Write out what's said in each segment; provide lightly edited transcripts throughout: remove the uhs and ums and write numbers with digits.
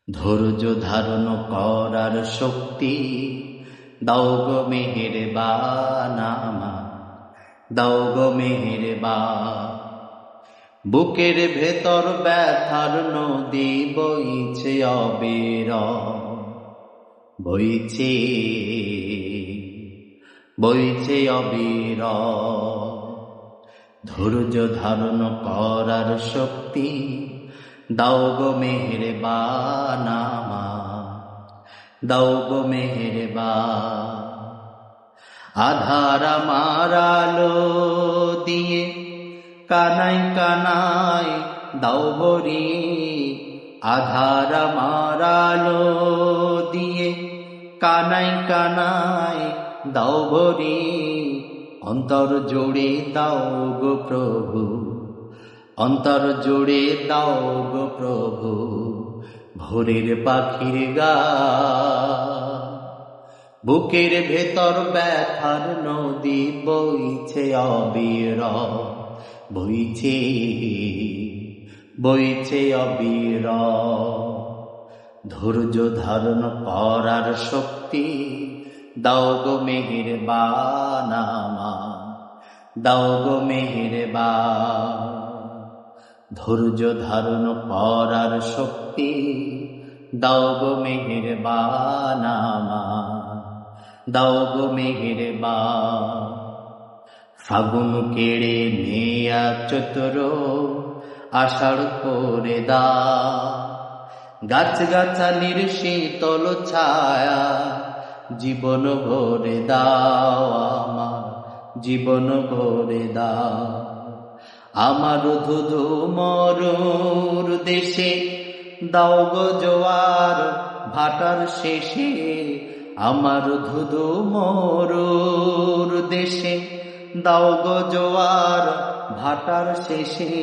ধৈর্য ধারণ করার শক্তি দাও গো মেহেরবান আমায়, দাও গো মেহেরবান। বুকের ভেতর ব্যথার নদী বইছে অবিরাম, বইছে বইছে অবিরাম। ধৈর্য ধারণ করার শক্তি দাও গো মেহেরবান আমায়, দাও গো মেহেরবান। আধার আমার আলো দিয়ে কানাই কানাই দাও ভরি, আধার আমার আলো দিয়ে কানাই কানাই দাও ভরি। অন্তর জুড়ে দাও গো প্রভু, অন্তর জুড়ে দাও গো প্রভু ভোরের পাখির গান। বুকের ভেতর ব্যথার নদী বইছে অবিরাম, বইছে বইছে অবিরাম। ধৈর্য ধারণ করার শক্তি দাও গো মেহেরবান আমায়, দাও গো মেহেরবান। ধৈর্য ধারণ করার শক্তি দাও গো মেহেরবান আমায়, দাও গো মেহেরবান। ফাগুন কেড়ে নেয়া চতুর আষাঢ় করে দাও, গাছ গাছালির শীতল ছায়া জীবন ভরে দাও আমার, জীবন ভরে দাও। আমার ধুধু মরুর দেশে দাও গো জোয়ার ভাটার শেষে, আমার ধুধু মরুর দেশে দাও গো জোয়ার ভাটার শেষে।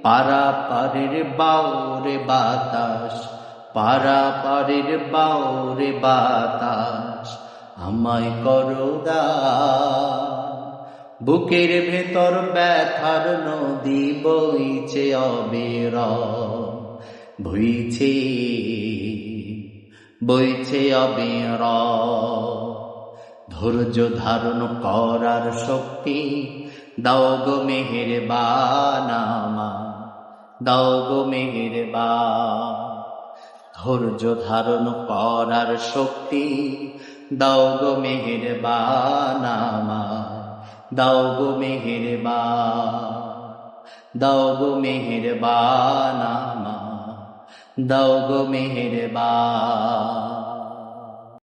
পারা পারের বাউরে বাতাস, পারা পারের বাউরে বাতাস আমায় করো দান। বুকের ভেতর ব্যথার নদী বইছে অবিরাম, বইছে বইছে অবিরাম। ধৈর্য ধারণ করার শক্তি দাও গো মেহেরবান আমায়, দাও গো মেহেরবান। ধৈর্য ধারণ করার শক্তি দাও গো মেহেরবান আমায়, দাও গো মেহেরবান। দাও গো মেহেরবান আমায়, দাও গো মেহেরবান।